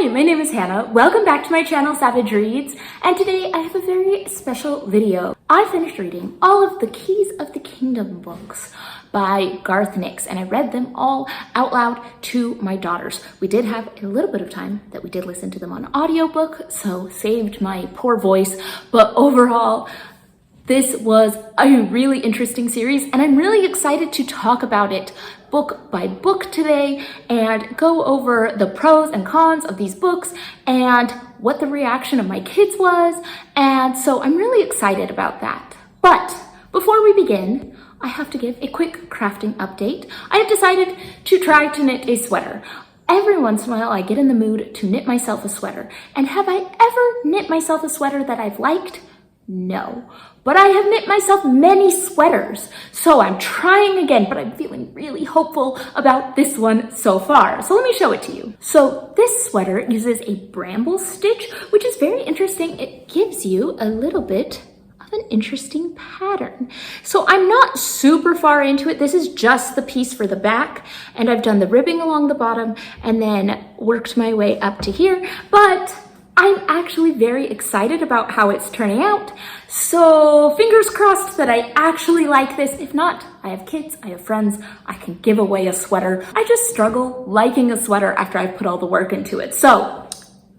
Hi, my name is Hannah. Welcome back to my channel, Savage Reads, and today I have a very special video. I finished reading all of the Keys of the Kingdom books by Garth Nix, and I read them all out loud to my daughters. We did have a little bit of time that we did listen to them on audiobook, so saved my poor voice, but overall, this was a really interesting series, and I'm really excited to talk about it book by book today and go over the pros and cons of these books and what the reaction of my kids was, and so I'm really excited about that. But before we begin, I have to give a quick crafting update. I have decided to try to knit a sweater. Every once in a while, I get in the mood to knit myself a sweater, and have I ever knit myself a sweater that I've liked? No, but I have knit myself many sweaters, so I'm trying again, but I'm feeling really hopeful about this one so far. So let me show it to you. So this sweater uses a bramble stitch, which is very interesting. It gives you a little bit of an interesting pattern. So I'm not super far into it. This is just the piece for the back, and I've done the ribbing along the bottom and then worked my way up to here, but I'm actually very excited about how it's turning out. So fingers crossed that I actually like this. If not, I have kids, I have friends, I can give away a sweater. I just struggle liking a sweater after I've put all the work into it. So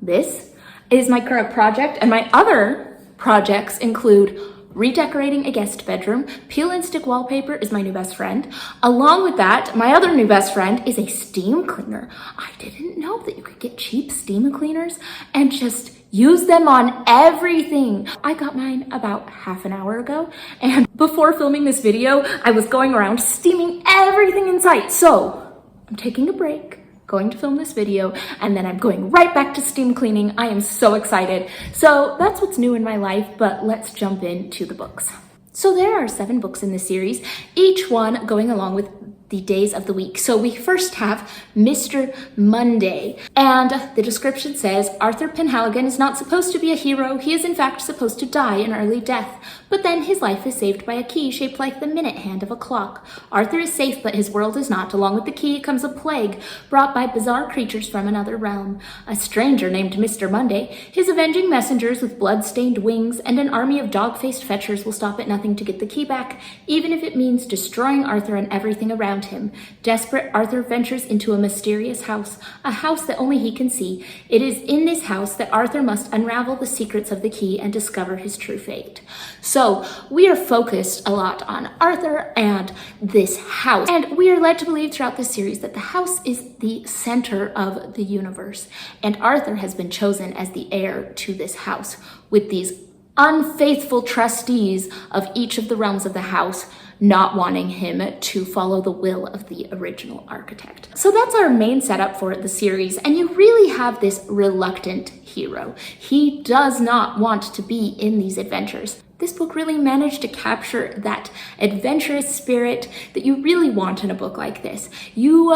this is my current project, and my other projects include redecorating a guest bedroom. Peel and stick wallpaper is my new best friend. Along with that, my other new best friend is a steam cleaner. I didn't know that you could get cheap steam cleaners and just use them on everything. I got mine about half an hour ago, and before filming this video, I was going around steaming everything in sight. So I'm taking a break, going to film this video, and then I'm going right back to steam cleaning. I am so excited. So that's what's new in my life, but let's jump into the books. So there are 7 books in this series, each one going along with the days of the week. So we first have Mr. Monday, and the description says, Arthur Penhaligon is not supposed to be a hero. He is in fact supposed to die an early death, but then his life is saved by a key shaped like the minute hand of a clock. Arthur is safe, but his world is not. Along with the key comes a plague brought by bizarre creatures from another realm. A stranger named Mr. Monday, his avenging messengers with blood-stained wings, and an army of dog-faced fetchers will stop at nothing to get the key back, even if it means destroying Arthur and everything around him. Desperate, Arthur ventures into a mysterious house, a house that only he can see. It is in this house that Arthur must unravel the secrets of the key and discover his true fate. So we are focused a lot on Arthur and this house, and we are led to believe throughout this series that the house is the center of the universe, and Arthur has been chosen as the heir to this house, with these unfaithful trustees of each of the realms of the house not wanting him to follow the will of the original architect. So that's our main setup for the series, and you really have this reluctant hero. He does not want to be in these adventures. This book really managed to capture that adventurous spirit that you really want in a book like this. You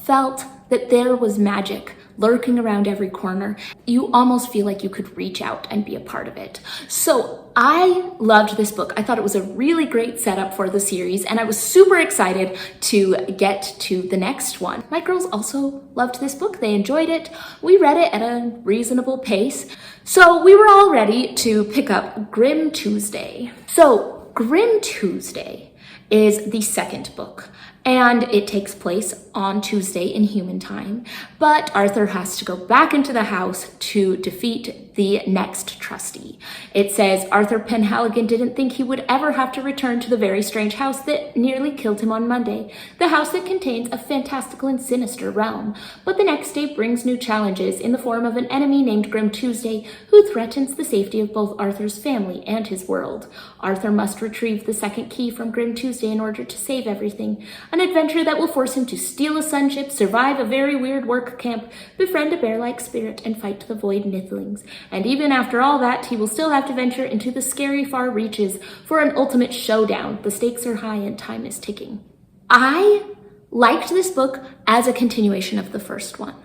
felt that there was magic lurking around every corner. You almost feel like you could reach out and be a part of it. So I loved this book. I thought it was a really great setup for the series, and I was super excited to get to the next one. My girls also loved this book. They enjoyed it. We read it at a reasonable pace. So we were all ready to pick up Grim Tuesday. So Grim Tuesday is the second book, and it takes place on Tuesday in human time. But Arthur has to go back into the house to defeat the next trustee. It says Arthur Penhaligon didn't think he would ever have to return to the very strange house that nearly killed him on Monday, the house that contains a fantastical and sinister realm. But the next day brings new challenges in the form of an enemy named Grim Tuesday, who threatens the safety of both Arthur's family and his world. Arthur must retrieve the second key from Grim Tuesday in order to save everything, an adventure that will force him to steal a sunship, survive a very weird work camp, befriend a bear-like spirit, and fight the void nithlings. And even after all that, he will still have to venture into the scary far reaches for an ultimate showdown. The stakes are high and time is ticking. I liked this book as a continuation of the first one,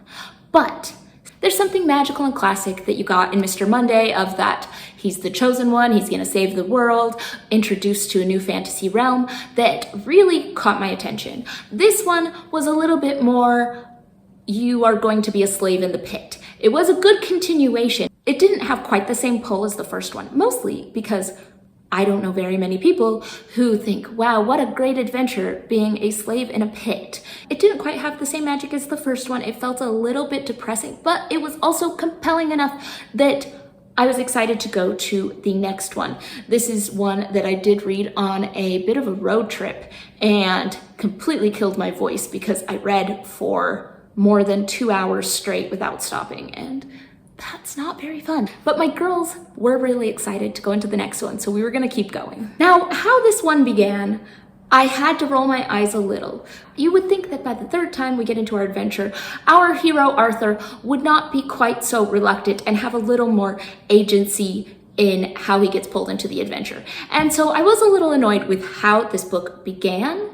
but there's something magical and classic that you got in Mr. Monday, of that he's the chosen one, he's gonna save the world, introduced to a new fantasy realm, that really caught my attention. This one was a little bit more, you are going to be a slave in the pit. It was a good continuation. It didn't have quite the same pull as the first one, mostly because I don't know very many people who think, wow, what a great adventure being a slave in a pit. It didn't quite have the same magic as the first one. It felt a little bit depressing, but it was also compelling enough that I was excited to go to the next one. This is one that I did read on a bit of a road trip and completely killed my voice because I read for more than 2 hours straight without stopping, and that's not very fun. But my girls were really excited to go into the next one, so we were gonna keep going. Now, how this one began, I had to roll my eyes a little. You would think that by the third time we get into our adventure, our hero Arthur would not be quite so reluctant and have a little more agency in how he gets pulled into the adventure. And so I was a little annoyed with how this book began,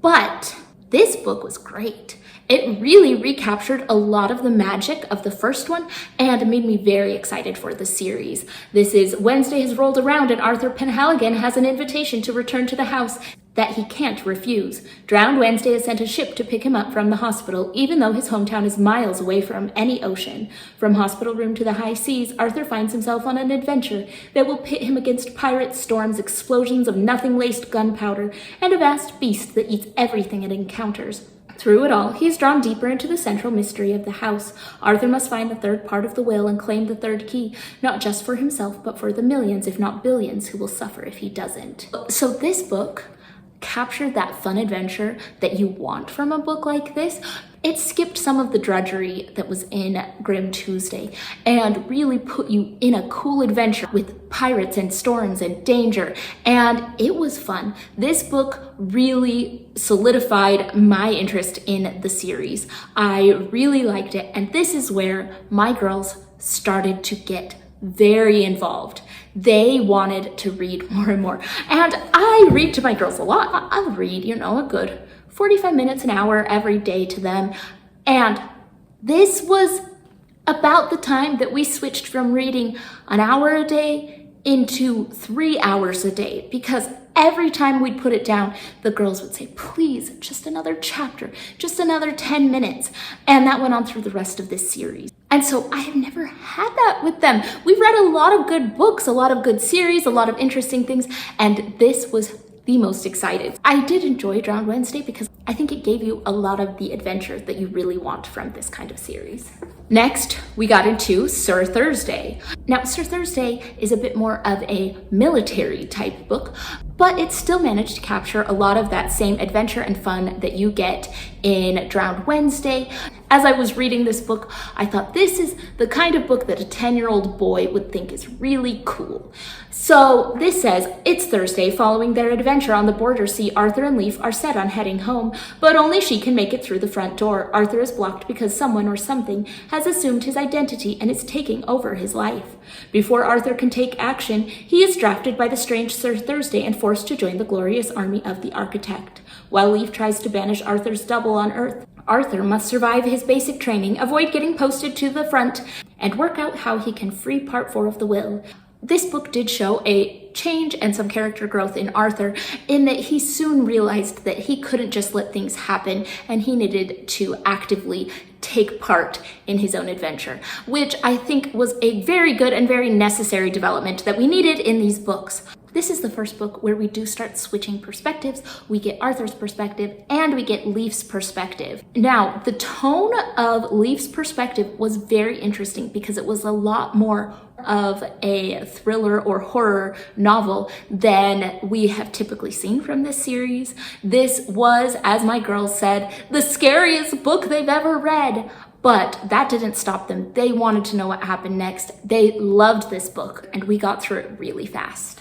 but this book was great. It really recaptured a lot of the magic of the first one and made me very excited for the series. This is Wednesday has rolled around and Arthur Penhaligon has an invitation to return to the house that he can't refuse. Drowned Wednesday has sent a ship to pick him up from the hospital, even though his hometown is miles away from any ocean. From hospital room to the high seas, Arthur finds himself on an adventure that will pit him against pirates, storms, explosions of nothing-laced gunpowder, and a vast beast that eats everything it encounters. Through it all, he is drawn deeper into the central mystery of the house. Arthur must find the third part of the will and claim the third key, not just for himself, but for the millions, if not billions, who will suffer if he doesn't. So this book captured that fun adventure that you want from a book like this. It skipped some of the drudgery that was in Grim Tuesday and really put you in a cool adventure with pirates and storms and danger, and it was fun. This book really solidified my interest in the series. I really liked it, and this is where my girls started to get very involved. They wanted to read more and more, and I read to my girls a lot. I'll read, a good 45 minutes, an hour every day to them. And this was about the time that we switched from reading an hour a day into 3 hours a day, because every time we'd put it down, the girls would say, please, just another chapter, just another 10 minutes. And that went on through the rest of this series. And so I have never had that with them. We've read a lot of good books, a lot of good series, a lot of interesting things, and this was the most excited. I did enjoy Drowned Wednesday because I think it gave you a lot of the adventure that you really want from this kind of series. Next, we got into Sir Thursday. Now, Sir Thursday is a bit more of a military type book, but it still managed to capture a lot of that same adventure and fun that you get in Drowned Wednesday. As I was reading this book, I thought this is the kind of book that a 10-year-old boy would think is really cool. So this says, it's Thursday. Following their adventure on the border sea, Arthur and Leif are set on heading home, but only she can make it through the front door. Arthur is blocked because someone or something has assumed his identity and is taking over his life. Before Arthur can take action, he is drafted by the strange Sir Thursday and forced to join the glorious army of the Architect. While Leif tries to banish Arthur's double on Earth, Arthur must survive his basic training, avoid getting posted to the front, and work out how he can free Part 4 of the will. This book did show a change and some character growth in Arthur in that he soon realized that he couldn't just let things happen and he needed to actively take part in his own adventure, which I think was a very good and very necessary development that we needed in these books. This is the first book where we do start switching perspectives. We get Arthur's perspective and we get Leif's perspective. Now, the tone of Leif's perspective was very interesting because it was a lot more of a thriller or horror novel than we have typically seen from this series. This was, as my girls said, the scariest book they've ever read. But that didn't stop them. They wanted to know what happened next. They loved this book and we got through it really fast.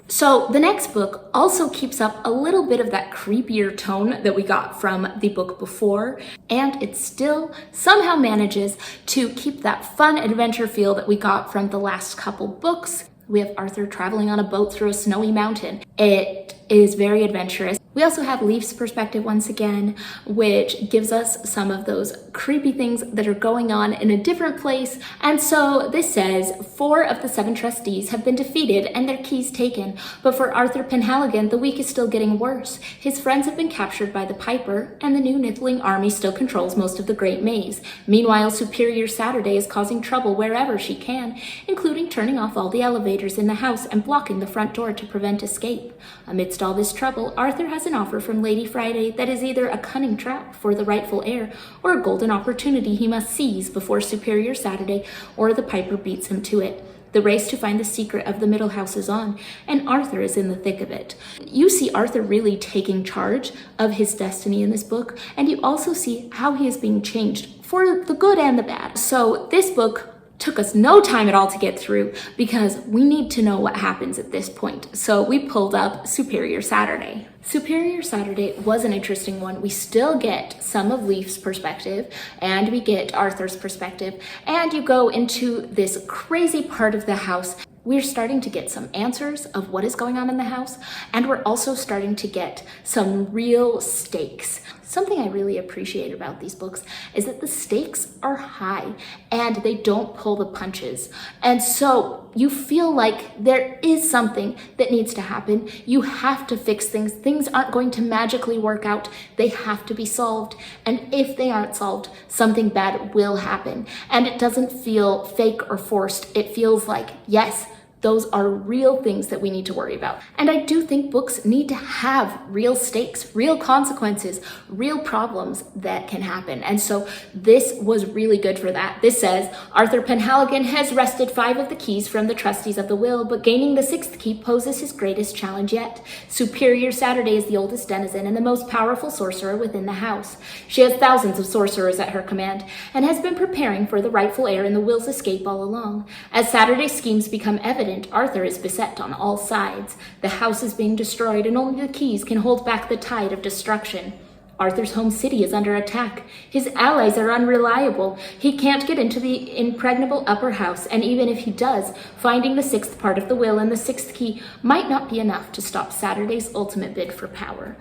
So the next book also keeps up a little bit of that creepier tone that we got from the book before, and it still somehow manages to keep that fun adventure feel that we got from the last couple books. We have Arthur traveling on a boat through a snowy mountain. It is very adventurous. We also have Leaf's perspective once again, which gives us some of those creepy things that are going on in a different place. And so this says 4 of the 7 trustees have been defeated and their keys taken. But for Arthur Penhaligon, the week is still getting worse. His friends have been captured by the Piper, and the new Nithling army still controls most of the Great Maze. Meanwhile, Superior Saturday is causing trouble wherever she can, including turning off all the elevators in the house and blocking the front door to prevent escape. Amidst all this trouble, Arthur has an offer from Lady Friday that is either a cunning trap for the rightful heir or a golden opportunity he must seize before Superior Saturday or the Piper beats him to it. The race to find the secret of the Middle House is on, and Arthur is in the thick of it. You see Arthur really taking charge of his destiny in this book, and you also see how he is being changed for the good and the bad. So this book took us no time at all to get through because we need to know what happens at this point. So we pulled up Superior Saturday. Superior Saturday was an interesting one. We still get some of Leaf's perspective and we get Arthur's perspective, and you go into this crazy part of the house. We're starting to get some answers of what is going on in the house, and we're also starting to get some real stakes. Something I really appreciate about these books is that the stakes are high and they don't pull the punches. And so you feel like there is something that needs to happen. You have to fix things. Things aren't going to magically work out. They have to be solved. And if they aren't solved, something bad will happen. And it doesn't feel fake or forced. It feels like, yes, those are real things that we need to worry about. And I do think books need to have real stakes, real consequences, real problems that can happen. And so this was really good for that. This says, Arthur Penhaligon has wrested 5 of the keys from the trustees of the will, but gaining the 6th key poses his greatest challenge yet. Superior Saturday is the oldest denizen and the most powerful sorcerer within the house. She has thousands of sorcerers at her command and has been preparing for the rightful heir in the will's escape all along. As Saturday's schemes become evident, Arthur is beset on all sides. The house is being destroyed, and only the keys can hold back the tide of destruction. Arthur's home city is under attack. His allies are unreliable. He can't get into the impregnable upper house, and even if he does, finding the 6th part of the will and the 6th key might not be enough to stop Saturday's ultimate bid for power.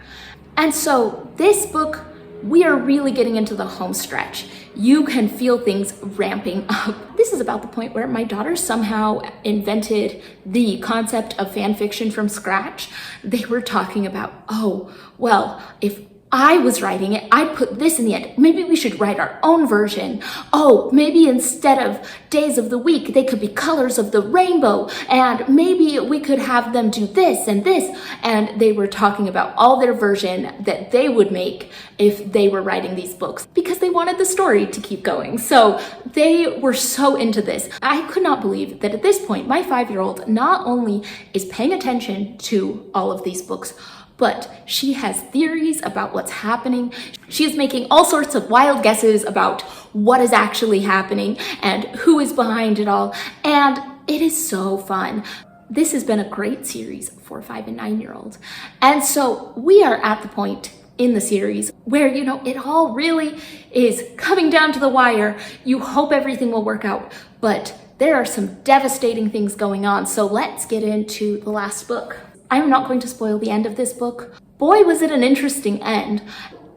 And so this book, we are really getting into the home stretch. You can feel things ramping up. This is about the point where my daughter somehow invented the concept of fan fiction from scratch. They were talking about, oh, well, if I was writing it, I'd put this in the end. Maybe we should write our own version. Oh, maybe instead of days of the week, they could be colors of the rainbow. And maybe we could have them do this and this. And they were talking about all their version that they would make if they were writing these books because they wanted the story to keep going. So they were so into this. I could not believe that at this point, my 5-year-old not only is paying attention to all of these books, but she has theories about what's happening. She is making all sorts of wild guesses about what is actually happening and who is behind it all. And it is so fun. This has been a great series for 5 and 9-year-olds. And so we are at the point in the series where, you know, it all really is coming down to the wire. You hope everything will work out, but there are some devastating things going on. So let's get into the last book. I'm not going to spoil the end of this book. Boy, was it an interesting end.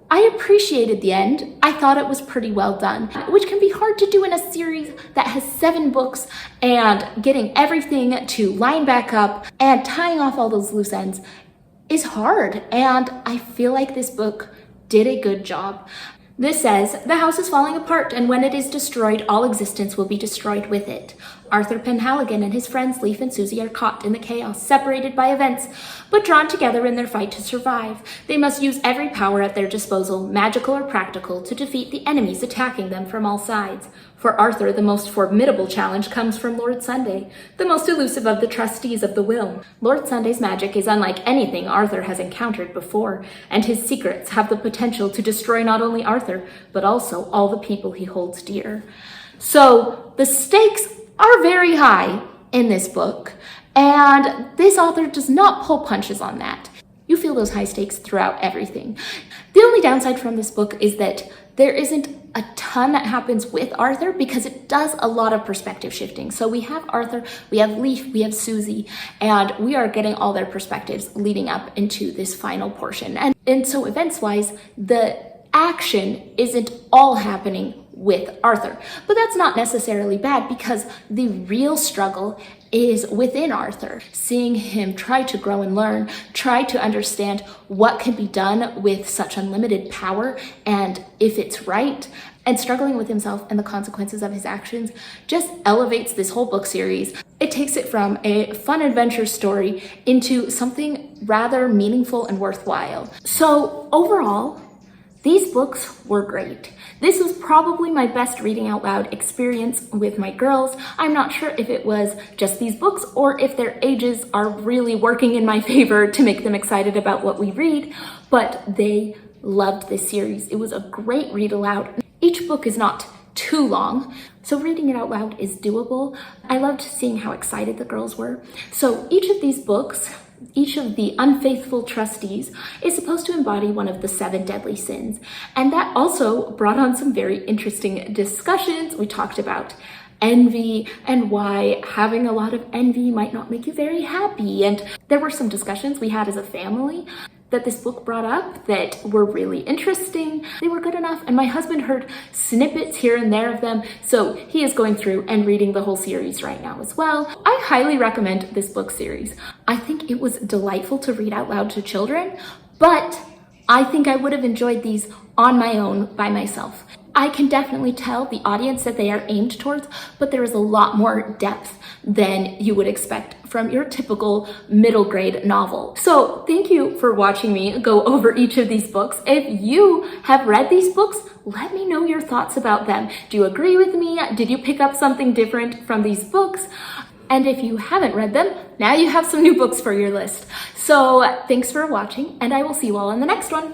I appreciated the end. I thought it was pretty well done, which can be hard to do in a series that has 7 books, and getting everything to line back up and tying off all those loose ends is hard. And I feel like this book did a good job. This says, the house is falling apart, and when it is destroyed, all existence will be destroyed with it. Arthur Penhaligon and his friends Leaf and Susie are caught in the chaos, separated by events, but drawn together in their fight to survive. They must use every power at their disposal, magical or practical, to defeat the enemies attacking them from all sides. For Arthur, the most formidable challenge comes from Lord Sunday, the most elusive of the trustees of the will. Lord Sunday's magic is unlike anything Arthur has encountered before, and his secrets have the potential to destroy not only Arthur, but also all the people he holds dear. So the stakes are very high in this book, and this author does not pull punches on that. You feel those high stakes throughout everything. The only downside from this book is that there isn't a ton that happens with Arthur because it does a lot of perspective shifting. So we have Arthur, we have Leif, we have Susie, and we are getting all their perspectives leading up into this final portion. And so events-wise, the action isn't all happening with Arthur. But that's not necessarily bad because the real struggle is within Arthur, seeing him try to grow and learn, try to understand what can be done with such unlimited power and if it's right, and struggling with himself and the consequences of his actions just elevates this whole book series. It takes it from a fun adventure story into something rather meaningful and worthwhile. So overall, these books were great. This was probably my best reading out loud experience with my girls. I'm not sure if it was just these books or if their ages are really working in my favor to make them excited about what we read, but they loved this series. It was a great read aloud. Each book is not too long, so reading it out loud is doable. I loved seeing how excited the girls were. So each of these books, each of the unfaithful trustees is supposed to embody one of the 7 deadly sins. And that also brought on some very interesting discussions. We talked about envy and why having a lot of envy might not make you very happy. And there were some discussions we had as a family that this book brought up that were really interesting. They were good enough, and my husband heard snippets here and there of them, so he is going through and reading the whole series right now as well. I highly recommend this book series. I think it was delightful to read out loud to children, but I think I would have enjoyed these on my own by myself. I can definitely tell the audience that they are aimed towards, but there is a lot more depth than you would expect from your typical middle grade novel. So thank you for watching me go over each of these books. If you have read these books, let me know your thoughts about them. Do you agree with me? Did you pick up something different from these books? And if you haven't read them, now you have some new books for your list. So thanks for watching, and I will see you all in the next one.